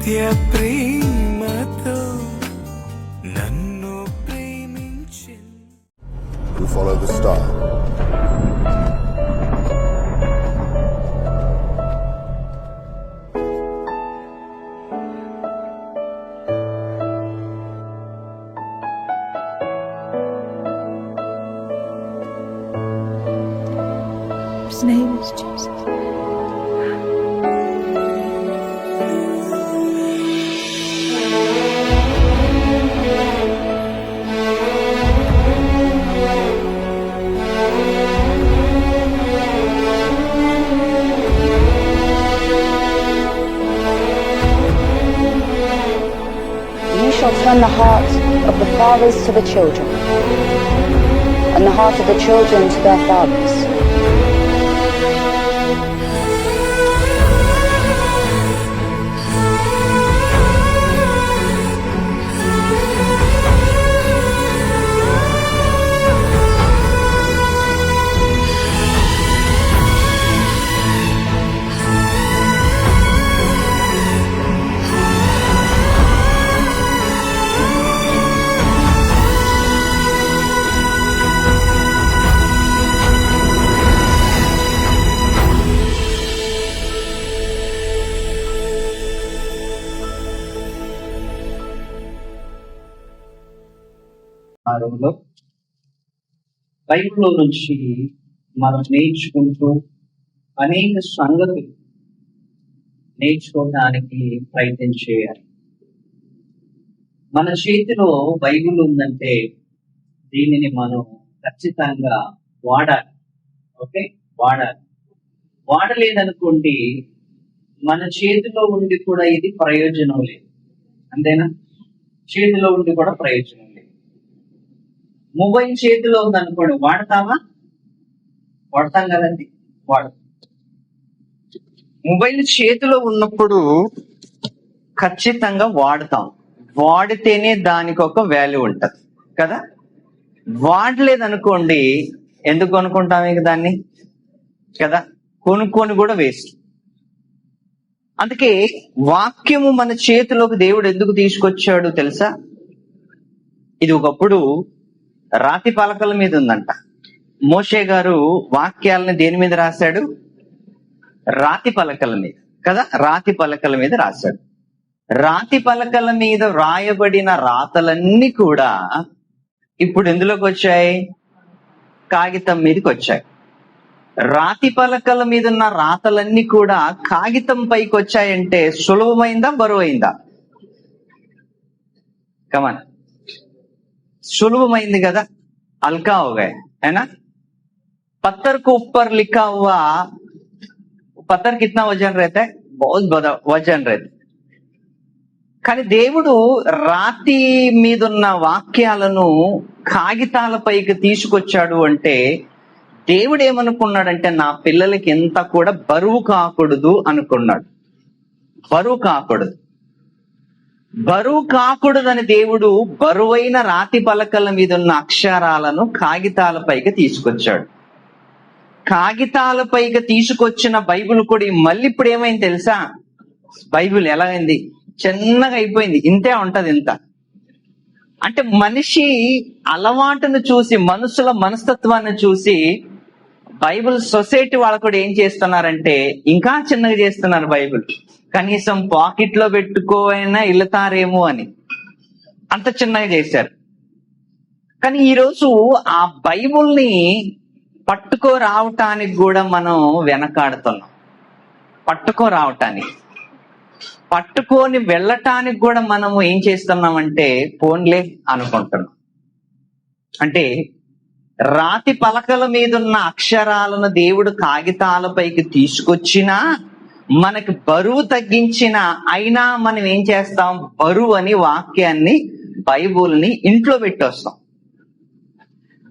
నిత్య ప్రేమతో నన్ను ప్రేమించెను. You follow the star. His name is Jesus. You shall turn the hearts of the fathers to the children, and the heart of the children to their fathers. ఆరంలో బైబిల్లో నుంచి మనం నేర్చుకుంటూ అనేక సంగతులు నేర్చుకోవడానికి ప్రయత్నం చేయాలి. మన చేతిలో బైబిల్ ఉందంటే దీనిని మనం ఖచ్చితంగా వాడాలి. ఓకే, వాడాలి. వాడలేదనుకోండి, మన చేతిలో ఉండి కూడా ఇది ప్రయోజనం లేదు. అంతేనా? చేతిలో ఉండి కూడా ప్రయోజనం లేదు. మొబైల్ చేతిలో ఉందనుకోండి, వాడతామా? వాడతాం కదండి, వాడతాం. మొబైల్ చేతిలో ఉన్నప్పుడు ఖచ్చితంగా వాడతాం. వాడితేనే దానికి ఒక వాల్యూ ఉంటది కదా. వాడలేదనుకోండి, ఎందుకు కొనుక్కుంటాం ఇక దాన్ని కదా, కొనుక్కొని కూడా వేస్ట్. అందుకే వాక్యము మన చేతిలోకి దేవుడు ఎందుకు తీసుకొచ్చాడు తెలుసా? ఇది ఒకప్పుడు రాతి పలకల మీద ఉందంట. మోషే గారు వాక్యాలను దేని మీద రాశాడు? రాతి పలకల మీద కదా, రాతి పలకల మీద రాశాడు. రాతి పలకల మీద రాయబడిన రాతలన్నీ కూడా ఇప్పుడు ఎందులోకి వచ్చాయి? కాగితం మీదకి వచ్చాయి. రాతి పలకల మీద ఉన్న రాతలన్నీ కూడా కాగితం పైకి వచ్చాయంటే సులభమైందా, బరువైందా? కమన్, సులభమైంది కదా. हल्का हो गए है ना. पत्थर को ऊपर लिखा हुआ, पत्थर कितना वजन रहता है? बहुत बड़ा वजन रहता है. కానీ దేవుడు రాతి మీదున్న వాక్యాలను కాగితాలపైకి తీసుకొచ్చాడు అంటే దేవుడు ఏమనుకున్నాడంటే, నా పిల్లలకి ఎంత కూడా బరువు కాకూడదు అనుకున్నాడు. బరువు కాకూడదు. బరువు కాకూడదని దేవుడు బరువైన రాతి పలకల మీద ఉన్న అక్షరాలను కాగితాలపైకి తీసుకొచ్చాడు. కాగితాలపైకి తీసుకొచ్చిన బైబిల్ కూడా మళ్ళీ ఇప్పుడు ఏమైంది తెలుసా? బైబిల్ ఎలా అయింది? చిన్నగా అయిపోయింది. ఇంతే ఉంటది, ఇంత. అంటే మనిషి అలవాటును చూసి, మనుషుల మనస్తత్వాన్ని చూసి బైబిల్ సొసైటీ వాళ్ళు కూడా ఏం చేస్తున్నారంటే ఇంకా చిన్నగా చేస్తున్నారు. బైబిల్ కనీసం పాకెట్ లో పెట్టుకోవైనా వెళ్తారేమో అని అంత చిన్నగా చేశారు. కానీ ఈరోజు ఆ బైబిల్ని పట్టుకో రావటానికి కూడా మనం వెనకాడుతున్నాం. పట్టుకొని వెళ్ళటానికి కూడా మనము ఏం చేస్తున్నామంటే ఫోన్లే అనుకుంటున్నాం. అంటే రాతి పలకల మీద ఉన్న అక్షరాలను దేవుడు కాగితాలపైకి తీసుకొచ్చినా, మనకి బరువు తగ్గించిన అయినా మనం ఏం చేస్తాం? బరువు అని వాక్యాన్ని, బైబుల్ని ఇంట్లో పెట్టొస్తాం.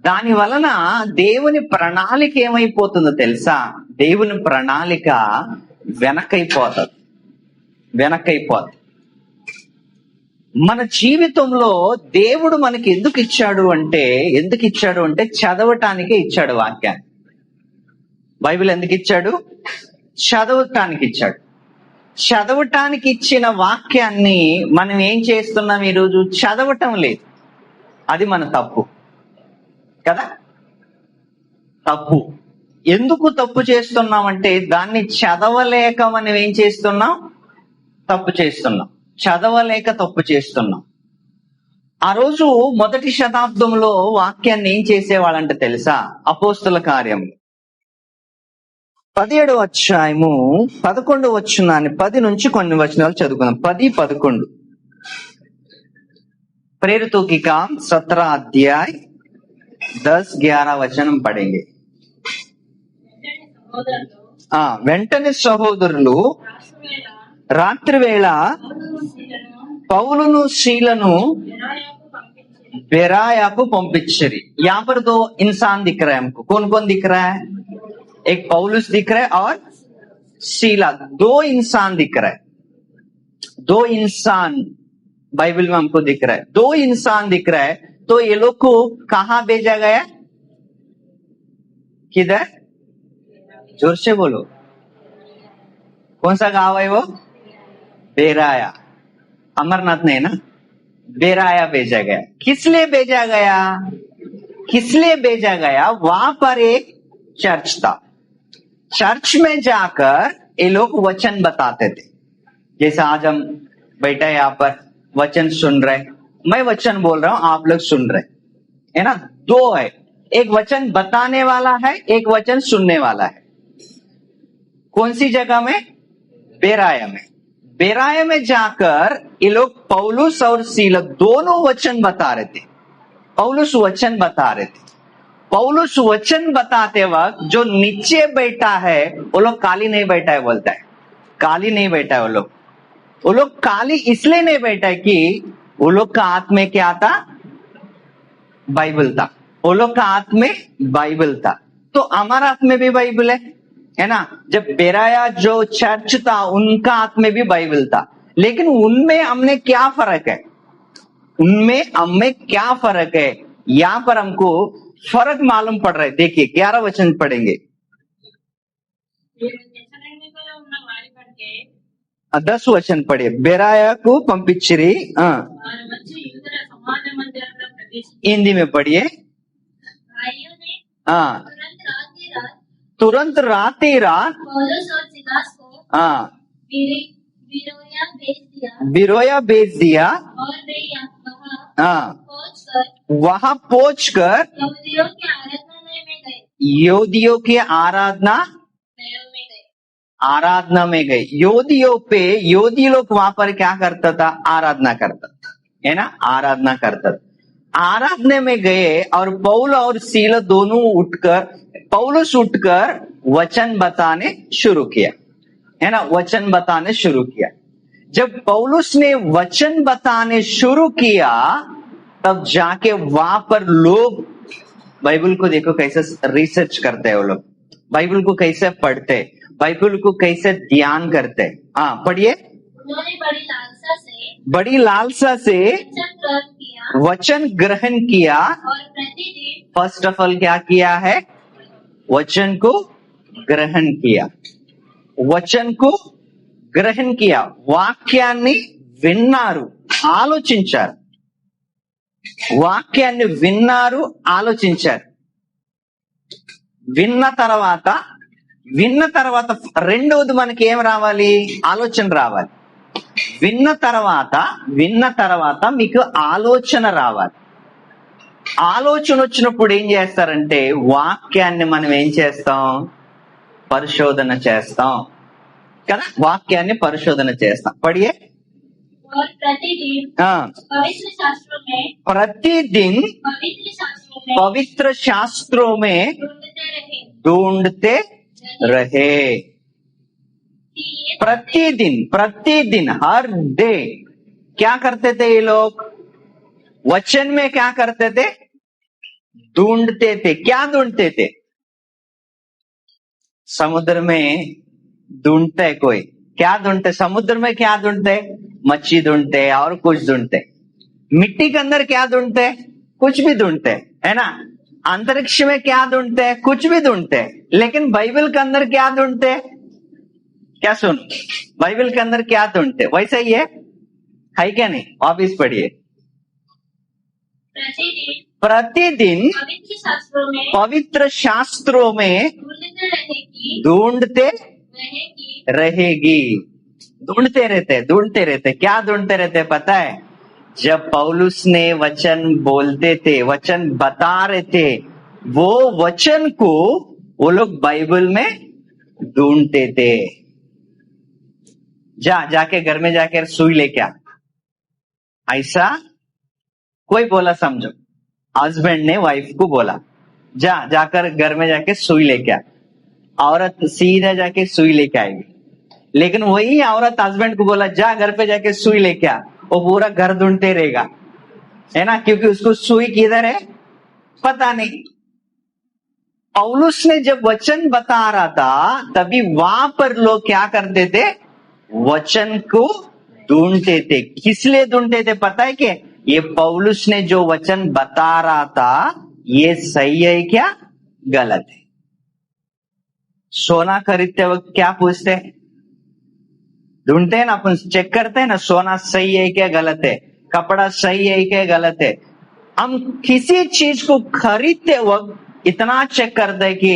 దాని వలన దేవుని ప్రణాళిక ఏమైపోతుందో తెలుసా? దేవుని ప్రణాళిక వెనకైపోతుంది. మన జీవితంలో దేవుడు మనకి ఎందుకు ఇచ్చాడు అంటే చదవటానికే ఇచ్చాడు వాక్యాన్ని. బైబిల్ ఎందుకు ఇచ్చాడు? చదవటానికి ఇచ్చాడు. చదవటానికి ఇచ్చిన వాక్యాన్ని మనం ఏం చేస్తున్నాం ఈరోజు? చదవటం లేదు. అది మన తప్పు కదా. తప్పు. ఎందుకు తప్పు చేస్తున్నామంటే దాన్ని చదవలేక మనం ఏం చేస్తున్నాం? తప్పు చేస్తున్నాం. చదవలేక తప్పు చేస్తున్నాం. ఆ రోజు మొదటి శతాబ్దంలో వాక్యాన్ని ఏం చేసేవాళ్ళంటే తెలుసా? అపోస్తుల కార్యం 17వ అధ్యాయము 11వ వచనాన్ని 10 నుంచి కొన్ని వచనాలు చదువుకున్నాం. 10, 11. प्रेरितों की काम 17 अध्याय 10, 11 वचనం పడేంगे. వెంటనే సహోదరులు రాత్రి వేళ పౌలును శీలను बेरायाకు పంపించిరి. यहाँ पर दो इंसान दिख रहा है हमको. कौन कौन दिख रहा है? एक पौलुस दिख रहा है और शीला. दो इंसान दिख रहा है. दो इंसान बाइबल में हमको दिख रहा है. दो इंसान दिख रहा है. तो ये लोग को कहां भेजा गया? किधर? जोर से बोलो. कौन सा गांव है वो? बेराया. अमरनाथ नहीं ना. बेराया भेजा गया. किस लिए भेजा गया? किस लिए भेजा गया? वहां पर एक चर्च था. चर्च में जाकर ये लोग वचन बताते थे. जैसे आज हम बैठे यहाँ पर वचन सुन रहे, मैं वचन बोल रहा हूं, आप लोग सुन रहे है ना. दो है. एक वचन बताने वाला है, एक वचन सुनने वाला है. कौन सी जगह में? बेराया में. बेराया में जाकर ये लोग पौलुस और सीला दोनों वचन बता रहे थे. पौलुस वचन बता रहे थे. पौलुस वचन बताते वक्त जो नीचे बैठा है वो लोग काली नहीं बैठा है बोलता है. काली नहीं बैठा है वो लोग काली इसलिए नहीं बैठा है कि वो लोग का हाथ में क्या था? बाइबल था. वो लोग का हाथ में बाइबल था. तो हमारा हाथ में भी बाइबल है ना. जब बेराया जो चर्च था उनका हाथ में भी बाइबल था. लेकिन उनमें हमने क्या फर्क है? उनमें हमें क्या फर्क है? यहाँ पर हमको फर्क मालूम पड़ रहा है. देखिए 11 वचन पढ़ेंगे. 10 वचन पढ़िए. बेराया को पंपिचिरी. हिंदी में पढ़िए. तुरंत रात ही रात बिरोया भेज दिया. वहां पहुंचकर यहूदियों की आराधना में गए. यहूदियों पे यहूदी लोग वहां पर क्या करता था? आराधना करता है ना. आराधना करता था. आराधना में गए और पौल और सीला दोनों पौलुस उठकर वचन बताने शुरू किया है ना. वचन बताने शुरू किया. जब पौलुस ने वचन बताने शुरू किया तब जाके वहां पर लोग बाइबल को देखो कैसे रिसर्च करते हैं. वो लोग बाइबल को कैसे पढ़ते, बाइबल को कैसे ध्यान करते. हाँ पढ़िए. उन्होंने बड़ी लालसा से वचन ग्रहण किया. और प्रतिदिन फर्स्ट ऑफ ऑल क्या किया है? वचन को ग्रहण किया. वचन को గ్రహణ కియా. వాక్యాన్ని విన్నారు, ఆలోచించారు. వాక్యాన్ని విన్నారు, ఆలోచించారు. విన్న తర్వాత రెండవది మనకి ఏం రావాలి? ఆలోచన రావాలి. విన్న తర్వాత మీకు ఆలోచన రావాలి. ఆలోచన వచ్చినప్పుడు ఏం చేస్తారంటే వాక్యాన్ని మనం ఏం చేస్తాం? పరిశోధన చేస్తాం కదా. వాక్యాన్ని పరిశోధన చేస్తాం. పడియే. और प्रतिदिन पवित्र शास्त्रों में ढूंढते रहे. प्रतिदिन हर डे क्या करते थे ये लोग? वचन में क्या करते थे? ढूंढते थे. क्या ढूंढते थे? समुद्र में ढूंढते कोई क्या ढूंढते? समुद्र में क्या ढूंढते? मच्छी ढूंढते और कुछ ढूंढते. मिट्टी के अंदर क्या ढूंढते? कुछ भी ढूंढते है ना. अंतरिक्ष में क्या ढूंढते? कुछ भी ढूंढते. लेकिन बाइबल के अंदर क्या ढूंढते? क्या सुनो, बाइबल के अंदर क्या ढूंढते, वैसा ही है क्या नहीं? वापिस पढ़िए। प्रतिदिन पवित्र शास्त्रों में पवित्र शास्त्रों में ढूंढते रहेगी। ढूंढते रहते। क्या ढूंढते रहते पता है? जब पौलुस ने वचन बोलते थे, वचन बता रहे थे, वो वचन को वो लोग बाइबल में ढूंढते थे। जाके घर में जाकर सुई लेके आ, ऐसा कोई बोला समझो, हस्बैंड ने वाइफ को बोला जाकर घर में जाके सुई लेके आ, औरत सीधा जाके सुई लेके आएगी। लेकिन वही औरत हस्बैंड को बोला जा घर पे जाके सुई लेके आ, वो पूरा घर ढूंढते रहेगा, है ना, क्योंकि उसको सुई किधर है पता नहीं। पौलुस ने जब वचन बता रहा था तभी वहां पर लोग क्या करते थे, वचन को ढूंढते थे। किस लिए ढूंढते थे पता है? कि ये पौलुस ने जो वचन बता रहा था ये सही है क्या गलत है। सोना खरीदते वक्त क्या पूछते हैं? ढूंढते हैं ना अपन, चेक करते हैं ना, सोना सही है क्या गलत है, कपड़ा सही है क्या गलत है। हम किसी चीज को खरीदते वक्त इतना चेक करते हैं कि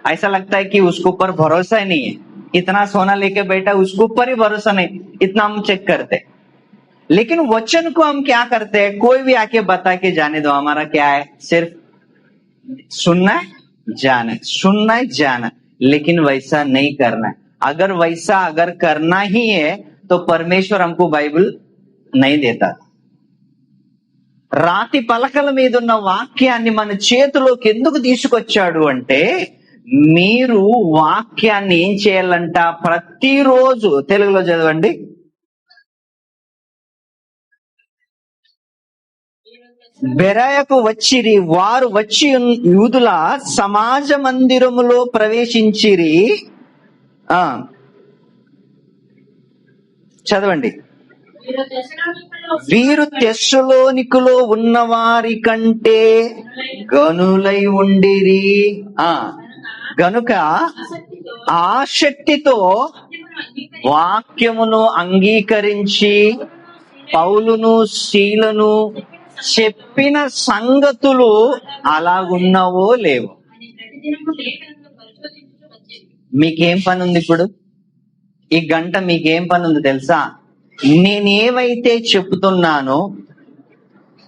ऐसा लगता है कि उसके ऊपर भरोसा ही नहीं है, इतना सोना लेके बैठा उसके ऊपर ही भरोसा नहीं, इतना हम चेक करते। लेकिन वचन को हम क्या करते हैं, कोई भी आके बता के जाने दो, हमारा क्या है, सिर्फ सुनना है जाना, लेकिन वैसा नहीं करना है। अगर करना ही है तो परमेश्वर हमको बाइबल नहीं देता। రాతి పలకల మీద ఉన్న వాక్యాన్ని మన చేతిలోకి ఎందుకు తీసుకొచ్చాడు అంటే, మీరు వాక్యాన్ని ఏం చేయాలంట, ప్రతిరోజు, తెలుగులో చదవండి, బెరాయకు వచ్చిరి, వారు వచ్చి యూదుల సమాజ మందిరములో ప్రవేశించిరి. చదవండి. వీరు తెస్సలోనికులో ఉన్నవారి కంటే గనులై ఉండిరి. గనుక ఆసక్తితో వాక్యమును అంగీకరించి పౌలును శీలను చెప్పిన సంగతులు అలాగున్నవో లేవో. మీకేం పని ఉంది ఇప్పుడు? ఈ గంట మీకేం పని ఉంది తెలుసా? నేనేమైతే చెప్తున్నానో,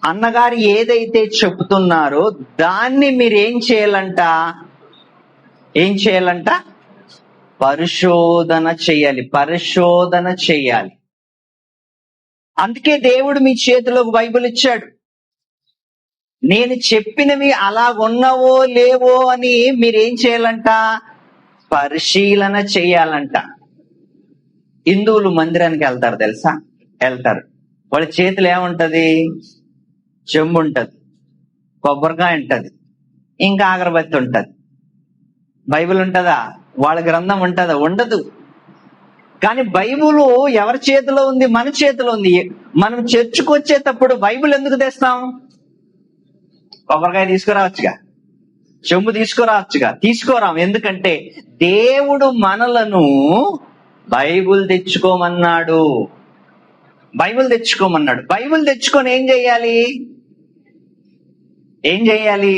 అన్నగారు ఏదైతే చెప్తున్నారో దాన్ని మీరేం చేయాలంట, పరిశోధన చేయాలి. అందుకే దేవుడు మీ చేతిలోకి బైబిల్ ఇచ్చాడు. నేను చెప్పినవి అలాగున్నవో లేవో అని మీరేం చేయాలంట, పరిశీలన చేయాలంట. హిందువులు మందిరానికి వెళ్తారు తెలుసా? వెళ్తారు. వాళ్ళ చేతిలో ఏముంటది? చెంబు ఉంటది, కొబ్బరికాయ ఉంటది, ఇంకా అగరబత్తి ఉంటది. బైబిల్ ఉంటదా? వాళ్ళ గ్రంథం ఉంటదా? ఉండదు. కానీ బైబిల్ ఎవరి చేతిలో ఉంది? మన చేతిలో ఉంది. మనం చర్చికి వచ్చేటప్పుడు బైబిల్ ఎందుకు తెస్తాం? కొబ్బరికాయ తీసుకురావచ్చుగా, చెంబు తీసుకోరాం. ఎందుకంటే దేవుడు మనలను బైబిల్ తెచ్చుకోమన్నాడు. బైబిల్ తెచ్చుకొని ఏం చేయాలి?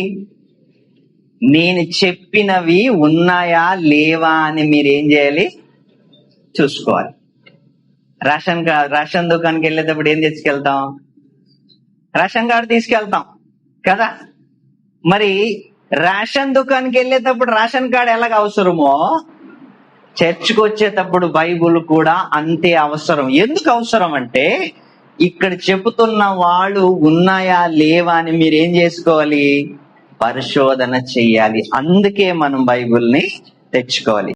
నేను చెప్పినవి ఉన్నాయా లేవా అని మీరేం చేయాలి? చూసుకోవాలి. రేషన్ దుకాణానికి వెళ్ళేటప్పుడు ఏం తెచ్చుకెళ్తాం? రేషన్ కార్డు తీసుకెళ్తాం కదా. మరి రేషన్ దుకాణానికి వెళ్ళేటప్పుడు రేషన్ కార్డు ఎలాగ అవసరమో, చర్చికి వచ్చేటప్పుడు బైబుల్ కూడా అంతే అవసరం. ఎందుకు అవసరం అంటే, ఇక్కడ చెబుతున్న వాళ్ళు ఉన్నాయా లేవా అని మీరేం చేసుకోవాలి? పరిశోధన చెయ్యాలి. అందుకే మనం బైబిల్ని తెచ్చుకోవాలి.